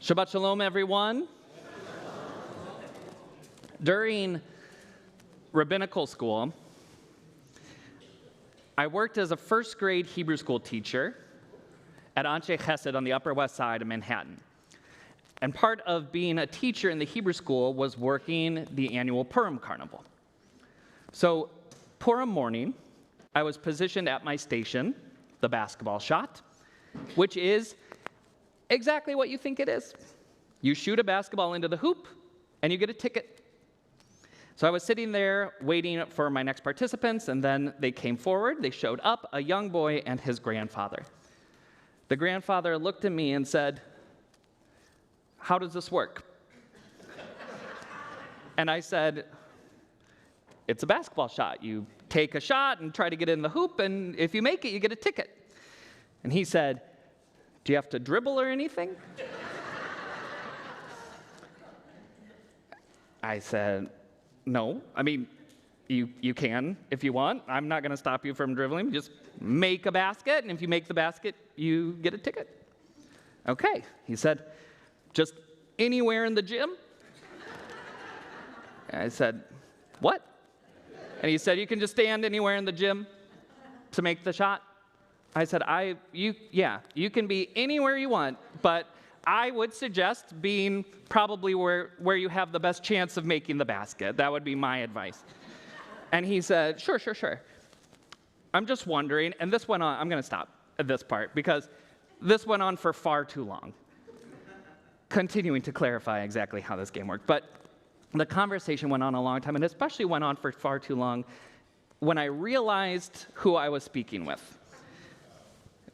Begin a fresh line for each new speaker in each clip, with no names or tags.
Shabbat shalom, everyone. During rabbinical school, I worked as a first grade Hebrew school teacher at Anshe Chesed on the Upper West Side of Manhattan. And part of being a teacher in the Hebrew school was working the annual Purim Carnival. So Purim morning, I was positioned at my station, the basketball shot, which is exactly what you think it is. You shoot a basketball into the hoop, and you get a ticket. So I was sitting there waiting for my next participants, and then they came forward. They showed up, a young boy and his grandfather. The grandfather looked at me and said, "How does this work?" And I said, "It's a basketball shot. You take a shot and try to get in the hoop, and if you make it, you get a ticket." And he said, "Do you have to dribble or anything?" I said, "No. I mean, you can if you want. I'm not going to stop you from dribbling. Just make a basket, and if you make the basket, you get a ticket." "Okay." He said, "Just anywhere in the gym?" I said, "What?" And he said, "You can just stand anywhere in the gym to make the shot." I said, you can be anywhere you want, but I would suggest being probably where you have the best chance of making the basket. That would be my advice. And he said, Sure. I'm just wondering," and this went on, I'm going to stop at this part, because this went on for far too long, continuing to clarify exactly how this game worked. But the conversation went on a long time, and especially went on for far too long when I realized who I was speaking with.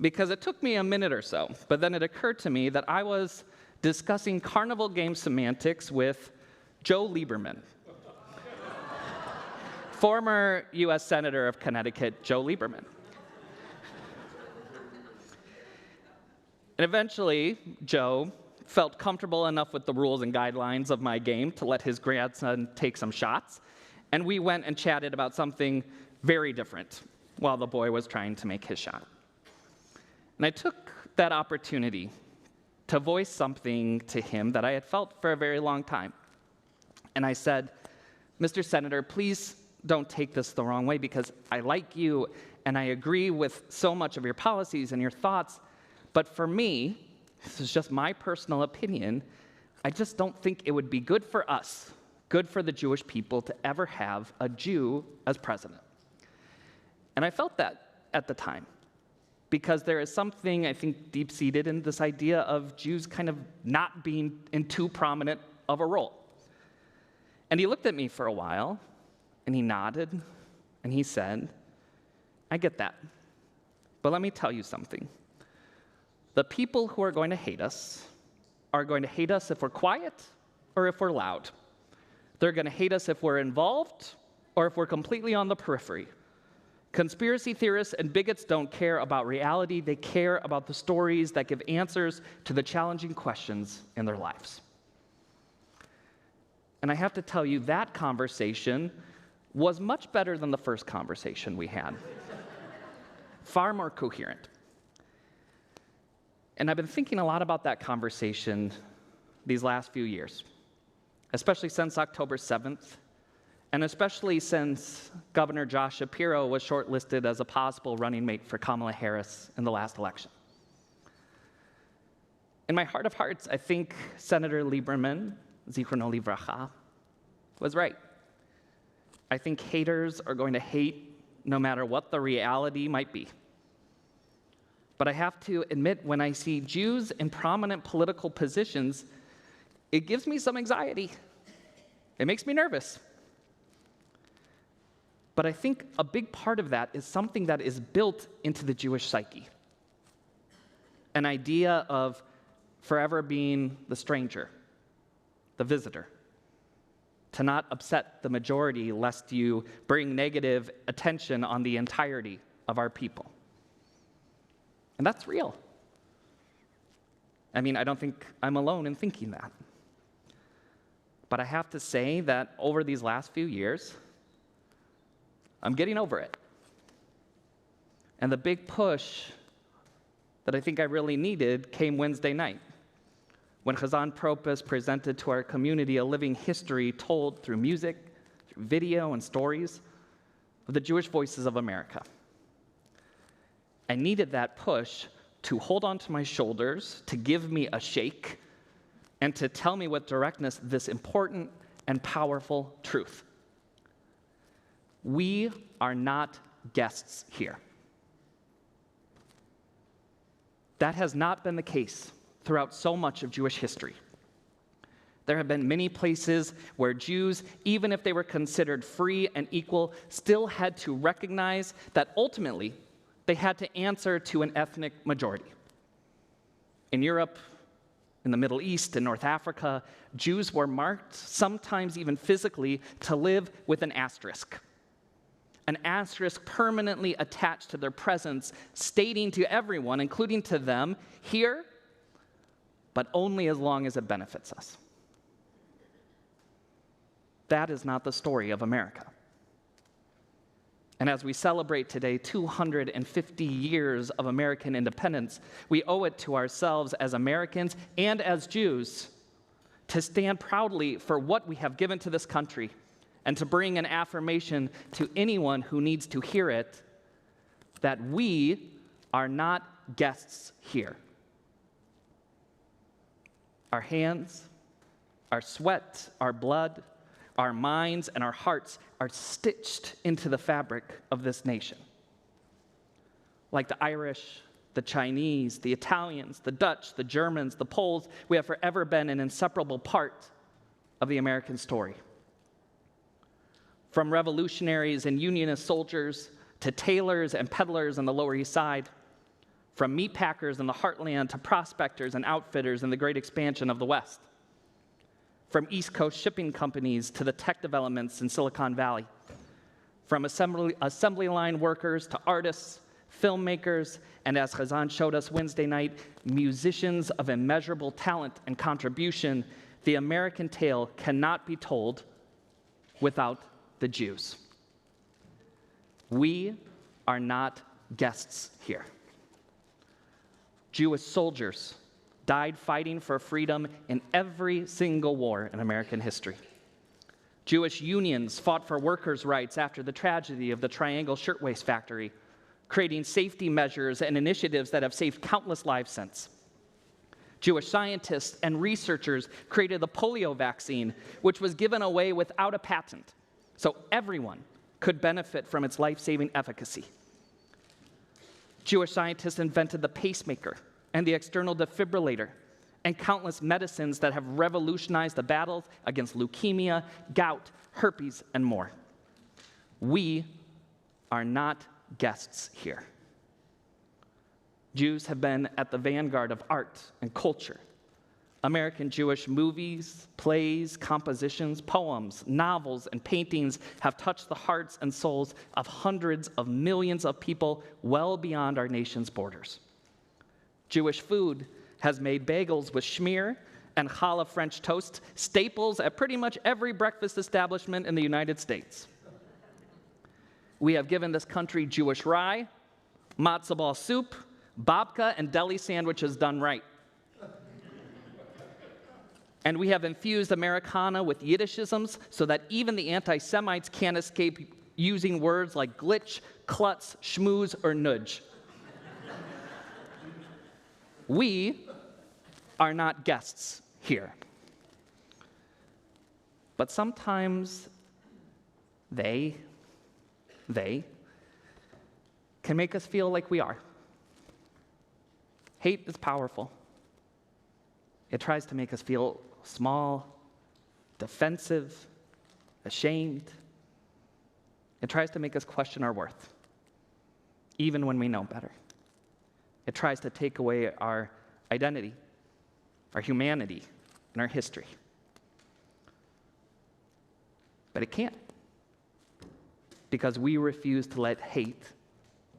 Because it took me a minute or so, but then it occurred to me that I was discussing carnival game semantics with Joe Lieberman. Former U.S. Senator of Connecticut, Joe Lieberman. And eventually, Joe felt comfortable enough with the rules and guidelines of my game to let his grandson take some shots, and we went and chatted about something very different while the boy was trying to make his shot. And I took that opportunity to voice something to him that I had felt for a very long time. And I said, "Mr. Senator, please don't take this the wrong way, because I like you and I agree with so much of your policies and your thoughts, but for me, this is just my personal opinion, I just don't think it would be good for us, good for the Jewish people, to ever have a Jew as president." And I felt that at the time, because there is something, I think, deep-seated in this idea of Jews kind of not being in too prominent of a role. And he looked at me for a while, and he nodded, and he said, "I get that, but let me tell you something. The people who are going to hate us are going to hate us if we're quiet or if we're loud. They're going to hate us if we're involved or if we're completely on the periphery. Conspiracy theorists and bigots don't care about reality. They care about the stories that give answers to the challenging questions in their lives." And I have to tell you, that conversation was much better than the first conversation we had. Far more coherent. And I've been thinking a lot about that conversation these last few years, especially since October 7th, and especially since Governor Josh Shapiro was shortlisted as a possible running mate for Kamala Harris in the last election. In my heart of hearts, I think Senator Lieberman, Zichrono Livracha, was right. I think haters are going to hate no matter what the reality might be. But I have to admit, when I see Jews in prominent political positions, it gives me some anxiety. It makes me nervous. But I think a big part of that is something that is built into the Jewish psyche. An idea of forever being the stranger, the visitor, to not upset the majority lest you bring negative attention on the entirety of our people. And that's real. I mean, I don't think I'm alone in thinking that. But I have to say that over these last few years, I'm getting over it. And the big push that I think I really needed came Wednesday night, when Chazan Propus presented to our community a living history told through music, through video, and stories of the Jewish voices of America. I needed that push to hold onto my shoulders, to give me a shake, and to tell me with directness this important and powerful truth. We are not guests here. That has not been the case throughout so much of Jewish history. There have been many places where Jews, even if they were considered free and equal, still had to recognize that ultimately they had to answer to an ethnic majority. In Europe, in the Middle East, and North Africa, Jews were marked, sometimes even physically, to live with an asterisk permanently attached to their presence, stating to everyone, including to them, here, but only as long as it benefits us. That is not the story of America. And as we celebrate today 250 years of American independence, we owe it to ourselves as Americans and as Jews to stand proudly for what we have given to this country and to bring an affirmation to anyone who needs to hear it that we are not guests here. Our hands, our sweat, our blood, our minds, and our hearts are stitched into the fabric of this nation. Like the Irish, the Chinese, the Italians, the Dutch, the Germans, the Poles, we have forever been an inseparable part of the American story. From revolutionaries and unionist soldiers to tailors and peddlers on the Lower East Side, from meatpackers in the heartland to prospectors and outfitters in the great expansion of the West, from East Coast shipping companies to the tech developments in Silicon Valley, from assembly line workers to artists, filmmakers, and as Chazan showed us Wednesday night, musicians of immeasurable talent and contribution, the American tale cannot be told without the Jews. We are not guests here. Jewish soldiers died fighting for freedom in every single war in American history. Jewish unions fought for workers' rights after the tragedy of the Triangle Shirtwaist Factory, creating safety measures and initiatives that have saved countless lives since. Jewish scientists and researchers created the polio vaccine, which was given away without a patent, so everyone could benefit from its life-saving efficacy. Jewish scientists invented the pacemaker and the external defibrillator, and countless medicines that have revolutionized the battles against leukemia, gout, herpes, and more. We are not guests here. Jews have been at the vanguard of art and culture. American Jewish movies, plays, compositions, poems, novels, and paintings have touched the hearts and souls of hundreds of millions of people well beyond our nation's borders. Jewish food has made bagels with schmear and challah French toast staples at pretty much every breakfast establishment in the United States. We have given this country Jewish rye, matzo ball soup, babka, and deli sandwiches done right. And we have infused Americana with Yiddishisms so that even the anti-Semites can't escape using words like glitch, klutz, schmooze, or nudge. We are not guests here. But sometimes they can make us feel like we are. Hate is powerful. It tries to make us feel small, defensive, ashamed. It tries to make us question our worth, even when we know better. It tries to take away our identity, our humanity, and our history. But it can't, because we refuse to let hate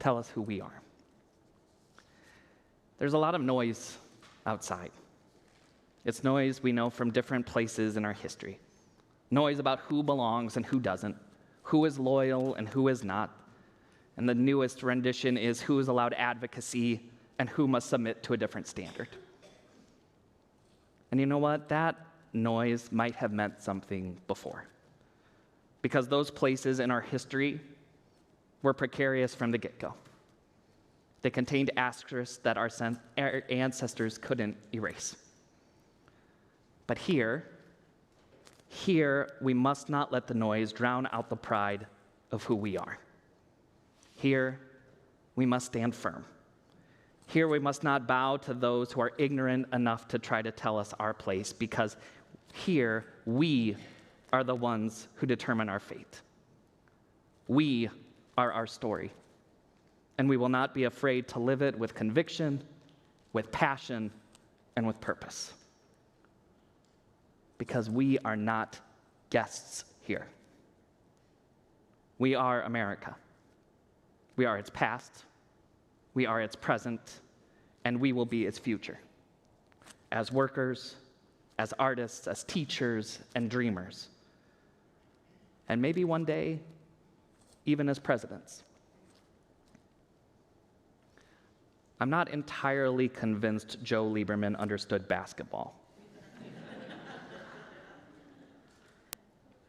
tell us who we are. There's a lot of noise outside. It's noise we know from different places in our history. Noise about who belongs and who doesn't, who is loyal and who is not. And the newest rendition is who is allowed advocacy and who must submit to a different standard. And And you know what? That noise might have meant something before. Because those places in our history were precarious from the get-go. They contained asterisks that our ancestors couldn't erase. But here, we must not let the noise drown out the pride of who we are. Here, we must stand firm. Here, we must not bow to those who are ignorant enough to try to tell us our place, because here, we are the ones who determine our fate. We are our story, and we will not be afraid to live it with conviction, with passion, and with purpose. Because we are not guests here. We are America. We are its past, we are its present, and we will be its future. As workers, as artists, as teachers, and dreamers. And maybe one day, even as presidents. I'm not entirely convinced Joe Lieberman understood basketball.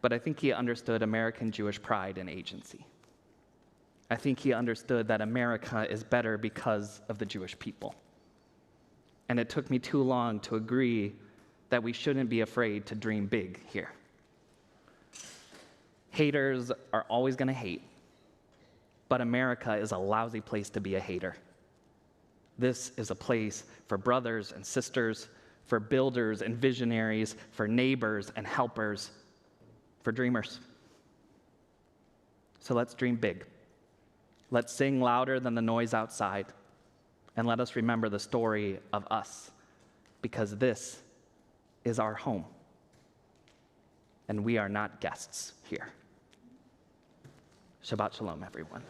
But I think he understood American Jewish pride and agency. I think he understood that America is better because of the Jewish people. And it took me too long to agree that we shouldn't be afraid to dream big here. Haters are always going to hate, but America is a lousy place to be a hater. This is a place for brothers and sisters, for builders and visionaries, for neighbors and helpers, for dreamers. So let's dream big. Let's sing louder than the noise outside, and let us remember the story of us, because this is our home, and we are not guests here. Shabbat shalom, everyone.